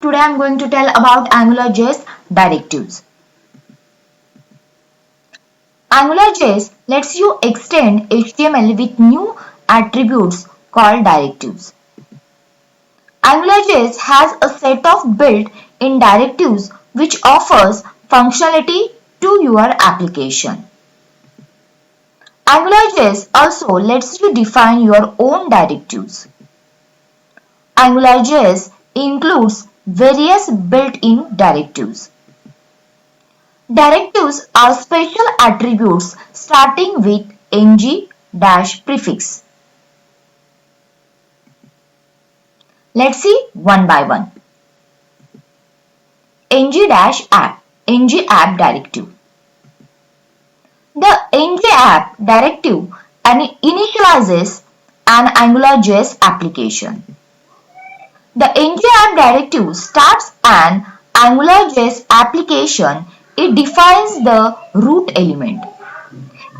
Today I am going to tell about AngularJS directives. AngularJS lets you extend HTML with new attributes called directives. AngularJS has a set of built-in directives which offers functionality to your application. AngularJS also lets you define your own directives. AngularJS includes various built-in directives. Directives are special attributes starting with ng-prefix. Let's see one by one. ng-app, ng-app directive. The ng-app directive initializes an AngularJS application. The ng-app directive starts an AngularJS application. It defines the root element.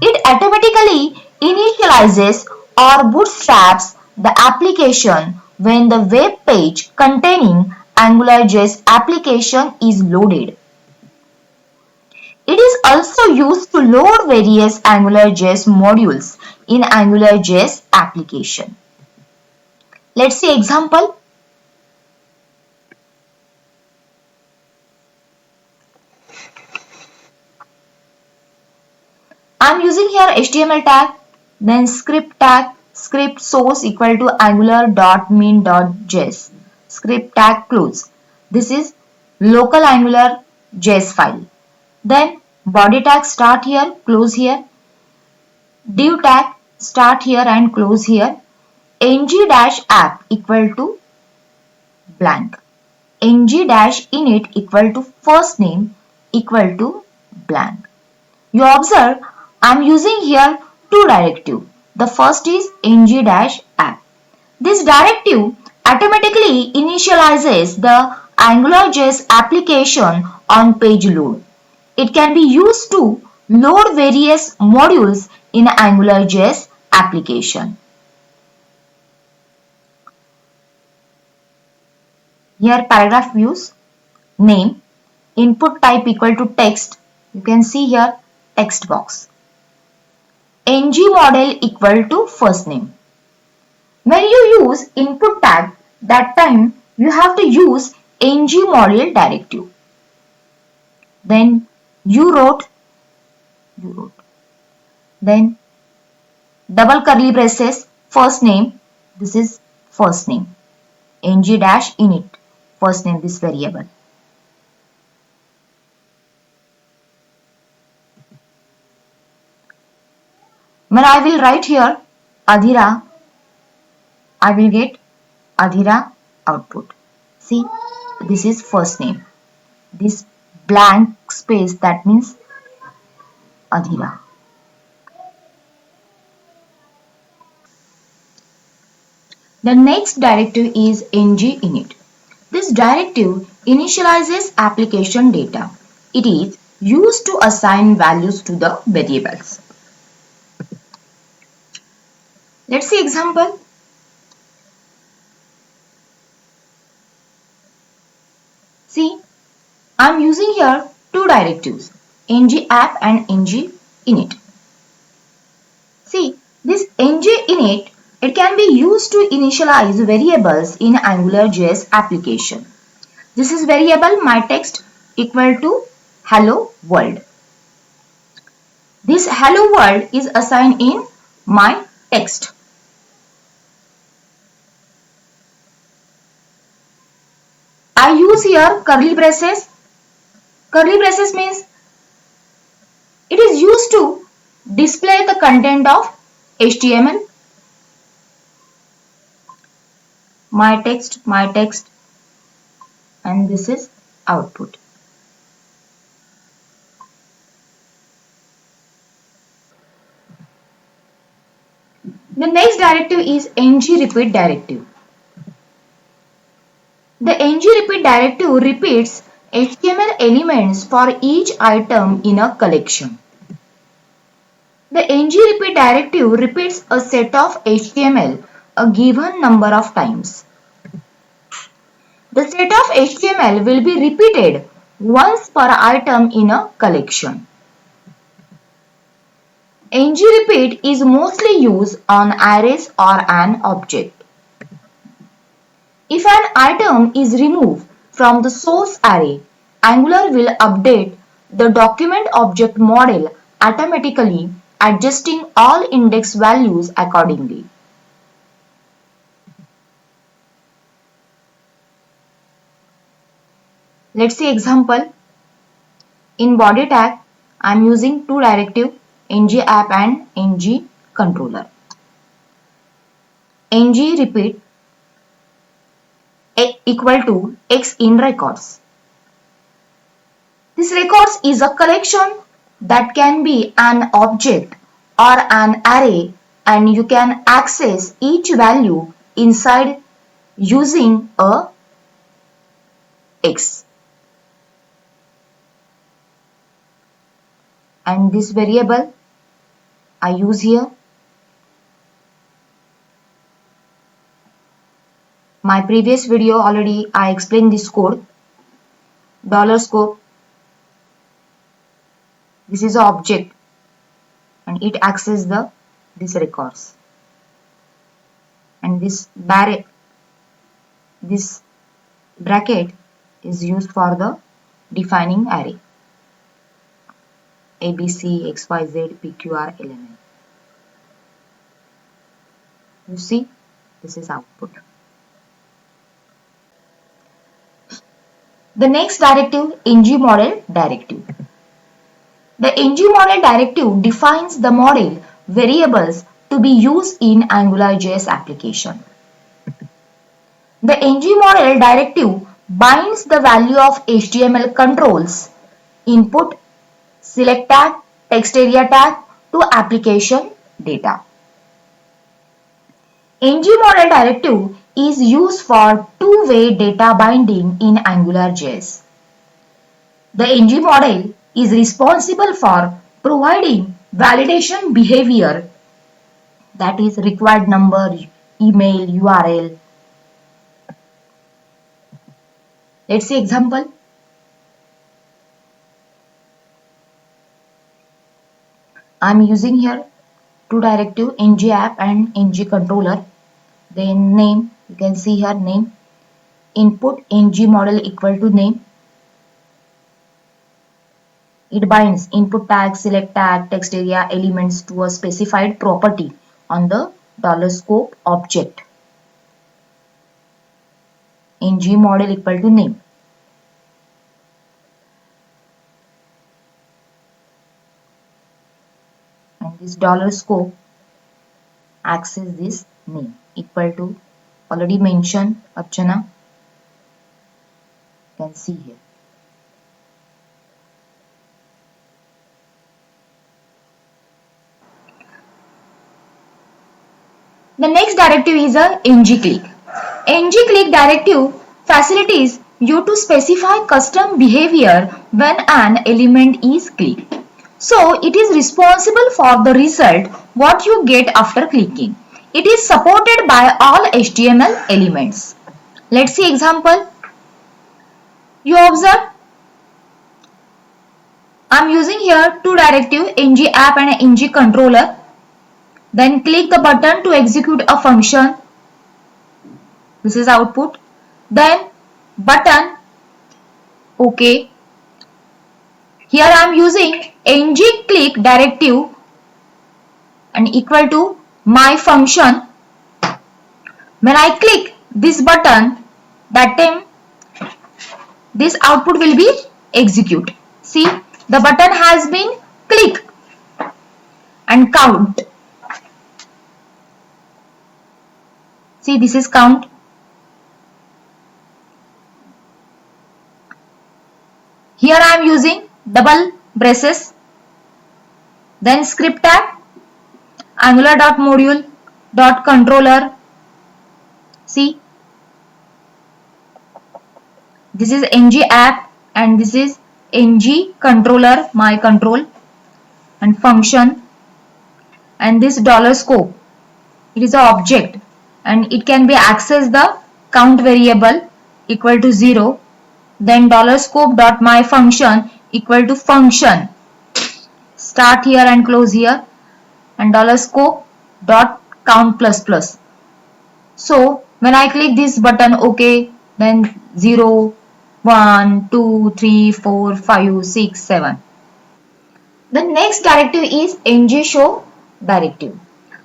It automatically initializes or bootstraps the application when the web page containing AngularJS application is loaded. It is also used to load various AngularJS modules in AngularJS application. Let's see example. I am using here HTML tag, then script tag, script source equal to angular.min.js, script tag close. This is local AngularJS file. Then body tag start here, close here. Div tag start here and close here. ng-app equal to blank. ng-init equal to first name equal to blank. You observe I am using here two directives. The first is ng-app. This directive automatically initializes the AngularJS application on page load. It can be used to load various modules in AngularJS application. Here paragraph views, name, input type equal to text. You can see here text box. ng model equal to first name. When you use input tag, that time you have to use ng model directive. Then you wrote, then double curly braces, first name, this is first name, ng-init, first name, this variable. When I will write here Adhira, I will get Adhira output. See, this is first name. This blank space, that means Adhira. The next directive is ng-init. This directive initializes application data. It is used to assign values to the variables. Let's see example. See, I am using here two directives, ng-app and ng-init. See, this ng-init, it can be used to initialize variables in AngularJS application. This is variable myText equal to hello world. This hello world is assigned in myText. I use here curly braces. Curly braces means it is used to display the content of HTML. myText, and this is output. The next directive is ng-repeat directive. The ng-repeat directive repeats HTML elements for each item in a collection. The ng-repeat directive repeats a set of HTML a given number of times. The set of HTML will be repeated once per item in a collection. ngRepeat is mostly used on arrays or an object. If an item is removed from the source array, Angular will update the document object model automatically, adjusting all index values accordingly. Let's see example. In body tag, I am using two directives ng-app and ng-controller. ngRepeat equal to x in records. This records is a collection that can be an object or an array, and you can access each value inside using a x. And this variable I use here. My previous video already I explained this code. $scope. This is an object and it accesses this records. And this bracket is used for the defining array. ABC, XYZ, PQR, element. You see, this is output. The next directive, ng-model directive. The ng-model directive defines the model variables to be used in AngularJS application. The ng-model directive binds the value of HTML controls, input, select tag, text area tag to application data. ng-model directive is used for two-way data binding in AngularJS. The ng-model is responsible for providing validation behavior, that is required number, email, URL. Let's see example. I am using here two directives ng-app and ng-controller. Then name, you can see here name, input ng-model equal to name. It binds input tag, select tag, text area elements to a specified property on the $scope object. ng-model equal to name. And this $scope access this name equal to already mentioned Archana. You can see here. The next directive is a ng-click. ng-click directive facilitates you to specify custom behavior when an element is clicked. So it is responsible for the result what you get after clicking. It is supported by all HTML elements. Let's see example. You observe I am using here two directives ng-app and ng-controller. Then click the button to execute a function. This is output. Then button OK. Here I am using ng-click directive and equal to my function. When I click this button, that time this output will be execute. See, the button has been clicked and count. See, this is count. Here I am using double braces, then script tag, angular.module.controller. See, this is ng-app and this is ng-controller, my control, and function, and this $scope. It is an object and it can be accessed the count variable equal to 0. Then $scope dot my function equal to function. Start here and close here, and $scope dot count plus plus. So when I click this button OK, then 0, 1, 2, 3, 4, 5, 6, 7. The next directive is ng-show directive.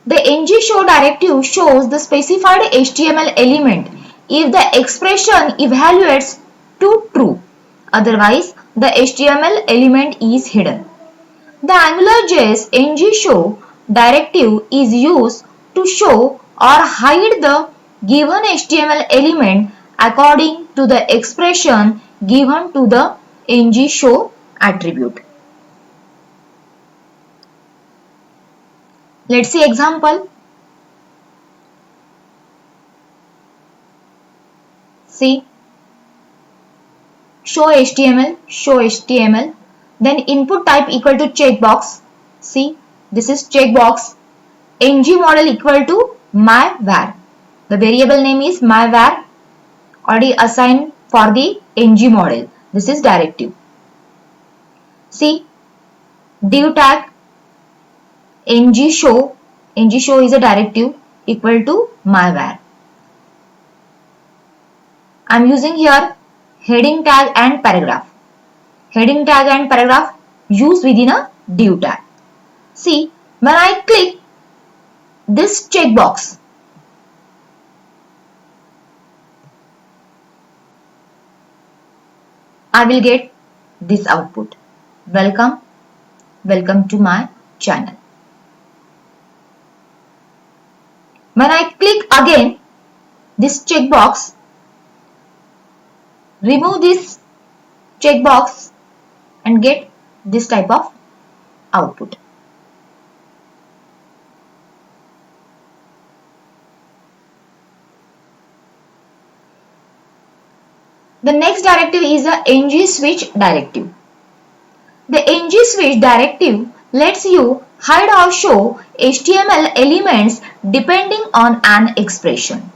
The ng-show directive shows the specified HTML element if the expression evaluates to true. Otherwise, the HTML element is hidden. The AngularJS ng-show directive is used to show or hide the given HTML element according to the expression given to the ng-show attribute. Let's see example. See, show HTML, then input type equal to checkbox. See, this is checkbox. ng model equal to myvar. The variable name is myvar, already assigned for the ng model. This is directive. See, div tag ng-show is a directive equal to myvar. I am using here heading tag and paragraph. Heading tag and paragraph used within a div tag. See, when I click this checkbox, I will get this output. Welcome to my channel. When I click again this checkbox, remove this checkbox and get this type of output. The next directive is the ng-switch directive. The ng-switch directive lets you hide or show HTML elements depending on an expression.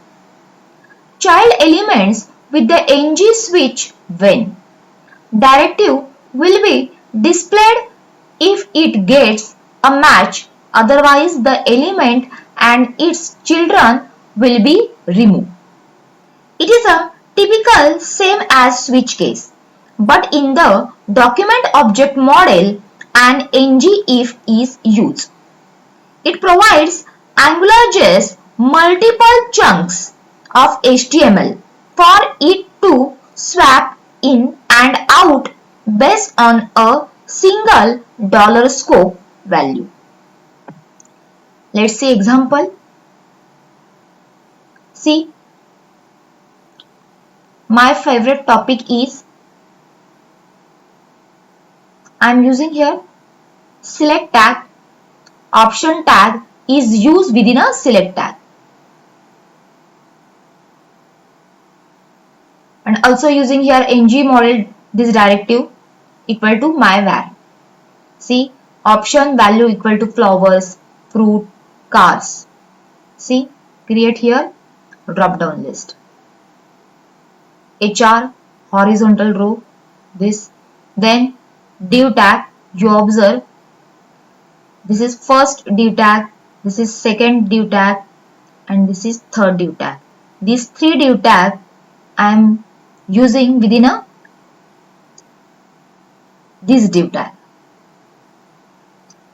Child elements with the ng-switch when directive will be displayed if it gets a match, otherwise the element and its children will be removed. It is a typical same as switch case, but in the document object model an ng-if is used. It provides AngularJS multiple chunks of HTML for it to swap in and out based on a single $scope value. Let's see example. See, my favorite topic is, I am using here select tag. Option tag is used within a select tag. And also using here ng model, this directive equal to myvar. See, option value equal to flowers, fruit, cars. See, create here drop down list. HR horizontal row, this. Then div tag, you observe this is first div tag, this is second div tag, and this is third div tag. These three div tag I am using within this div tag.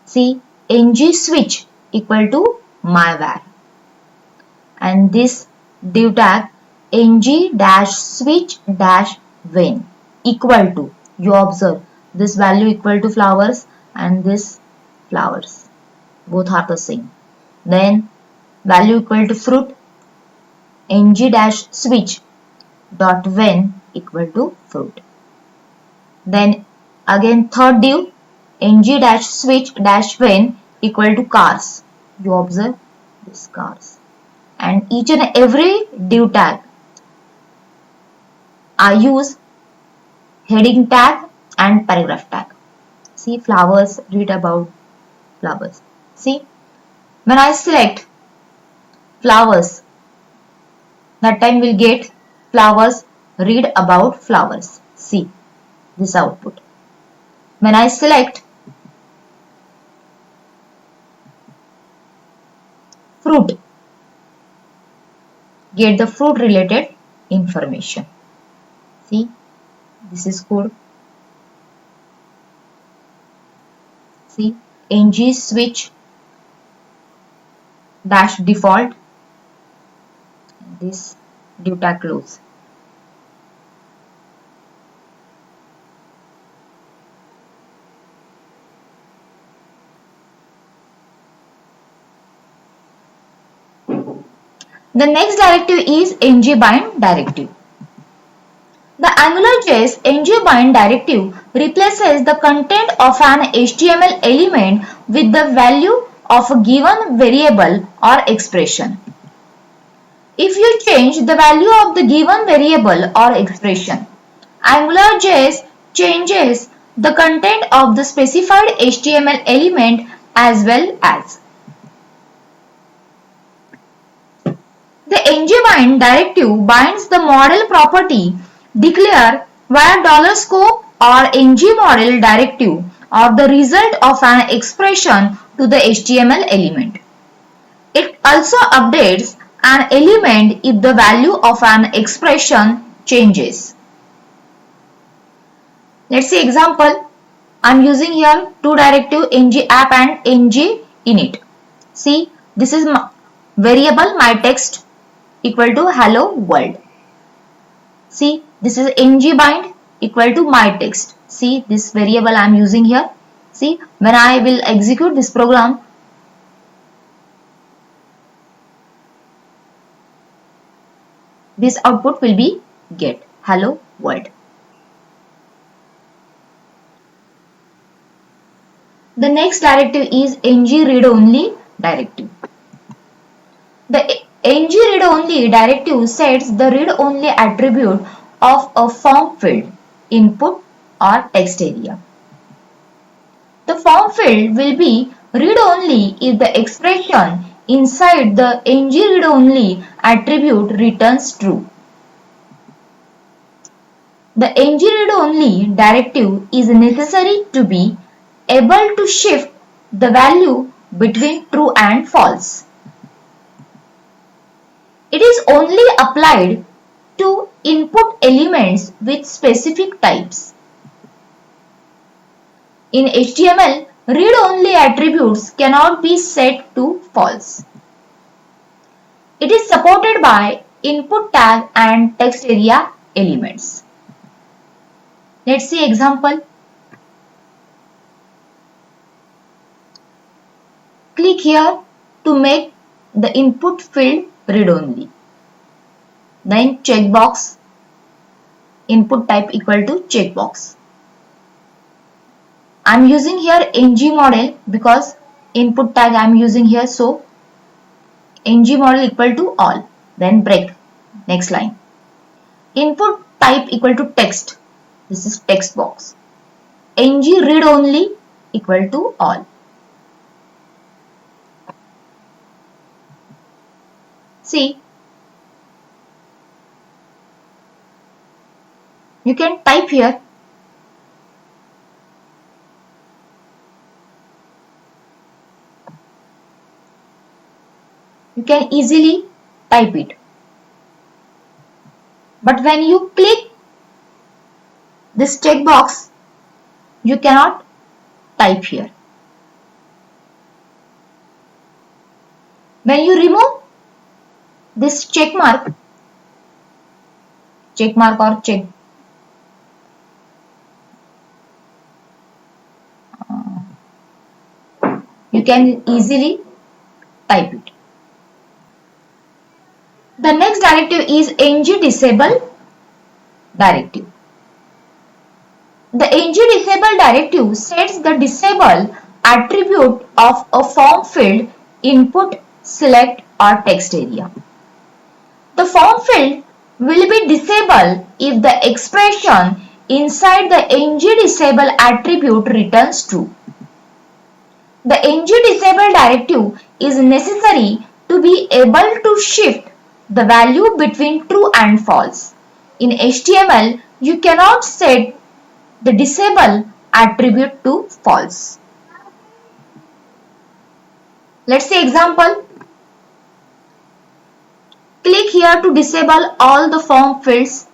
See, ng-switch equal to myvar, and this div tag ng-switch-when equal to, you observe this value equal to flowers and this flowers, both are the same. Then value equal to fruit, ng-switch.when equal to fruit. Then again third div ng-switch-when equal to cars, you observe this cars. And each and every div tag I use heading tag and paragraph tag. See, flowers, read about flowers. See, when I select flowers, that time we'll get flowers read about flowers. See this output. When I select fruit, get the fruit related information. See, this is code. See, ng switch dash default, this div tag close. The next directive is ngbind directive. The AngularJS ngbind directive replaces the content of an HTML element with the value of a given variable or expression. If you change the value of the given variable or expression, AngularJS changes the content of the specified HTML element as well as. The ngbind directive binds the model property declared via $scope or ngModel directive or the result of an expression to the HTML element. It also updates an element if the value of an expression changes. Let's see example. I'm using here two directives ngapp and nginit. See, this is variable myText equal to hello world. See, this is ngbind equal to myText. See, this variable I am using here. See, when I will execute this program, this output will be get hello world. The next directive is ngReadOnly directive. The ngReadOnly directive sets the read-only attribute of a form field, input or text area. The form field will be read-only if the expression inside the ngReadOnly attribute returns true. The ngReadOnly directive is necessary to be able to shift the value between true and false. It is only applied to input elements with specific types. In HTML, read-only attributes cannot be set to false. It is supported by input tag and text area elements. Let's see example. Click here to make the input field read-only. Then checkbox, input type equal to checkbox. I am using here ngModel because input tag I am using here, so ngModel equal to all. Then break, next line. Input type equal to text, this is text box. ngReadOnly equal to all. See, you can type here. You can easily type it. But when you click this checkbox, you cannot type here. When you remove this check mark or check, you can easily type it. The next directive is ngDisable directive. The ngDisable directive sets the disable attribute of a form field, input, select or text area. The form field will be disabled if the expression inside the ngDisable attribute returns true. The ngDisable directive is necessary to be able to shift the value between true and false. In HTML, you cannot set the disable attribute to false. Let's say example. Click here to disable all the form fields.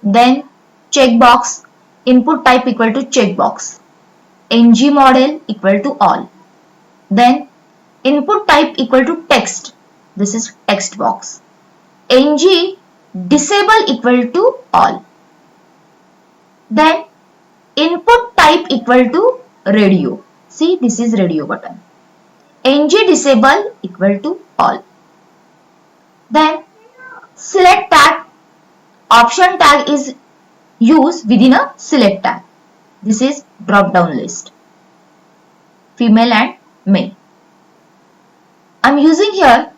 Then checkbox, input type equal to checkbox. ng model equal to all. Then input type equal to text. This is text box. ng disable equal to all. Then input type equal to radio. See, this is radio button. ng disable equal to all. Then select tag. Option tag is used within a select tag. This is drop down list. Female and male. I am using here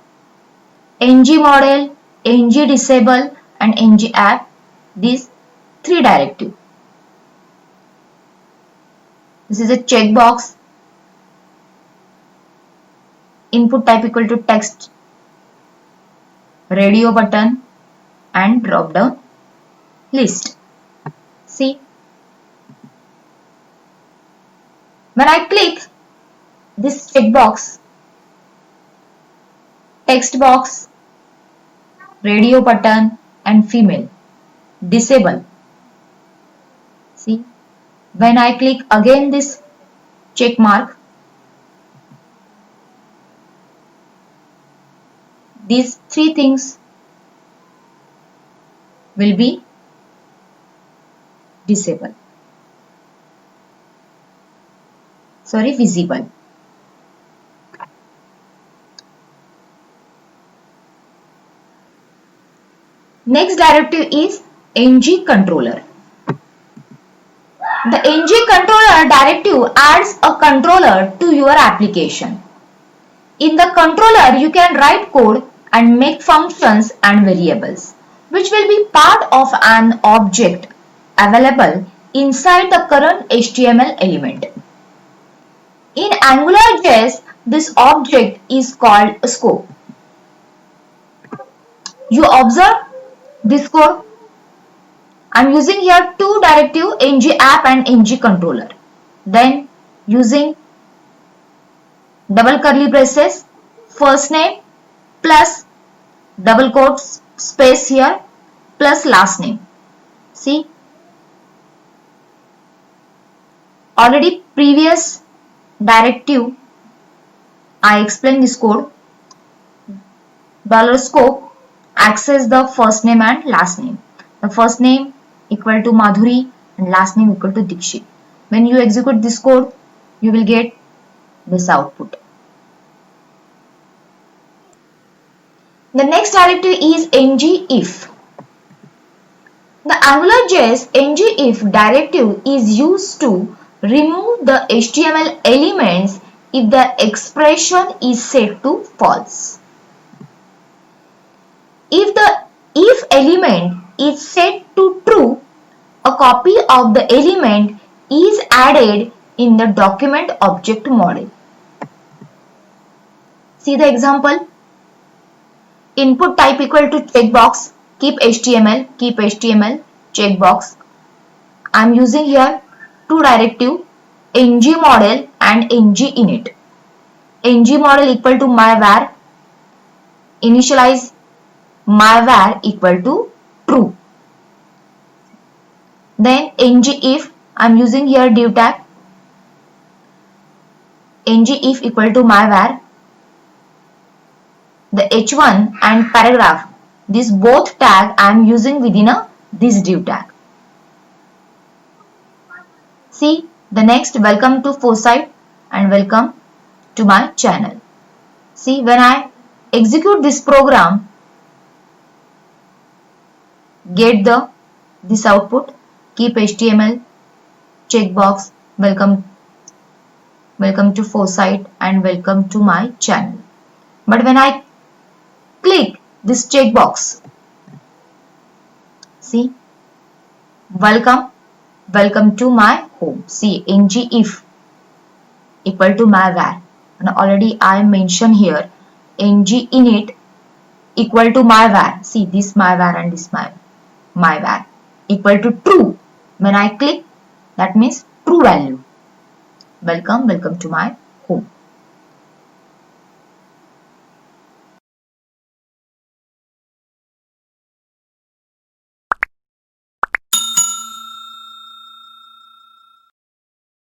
ng model, ng disable and ng add. These three directives. This is a checkbox. Input type equal to text. Radio button and drop down list. See, when I click this checkbox, text box, radio button and female, disable. See, when I click again this check mark, these three things will be visible. Next directive is ng controller. The ng controller directive adds a controller to your application. In the controller, you can write code and make functions and variables, which will be part of an object available inside the current HTML element. In AngularJS, this object is called a scope. You observe this code. I am using here two directives, ng app and ng controller. Then using double curly braces, first name plus double quotes space here plus last name. See, already previous directive I explained this code. $scope access the first name and last name. The first name equal to Madhuri and last name equal to Dikshit. When you execute this code, you will get this output. The next directive is ngIf. The AngularJS ngIf directive is used to remove the HTML elements if the expression is set to false. If the if element is set to true, a copy of the element is added in the document object model. See the example. Input type equal to checkbox, keep HTML, checkbox. I am using here two directives, ng model and ng init. ng model equal to myvar, initialize myvar equal to true. Then ngIf, I am using here div tag, ngIf equal to myvar. The h1 and paragraph, this both tag I am using within this div tag. See the next, welcome to Foresight and welcome to my channel. See, when I execute this program, get this output, keep HTML, checkbox, welcome to Foresight and welcome to my channel. But when I click this checkbox, see, welcome to my home. See, ngIf equal to myvar, and already I mentioned here ng init equal to my var. See this my var and this my var equal to true. When I click, that means true value. Welcome to my home.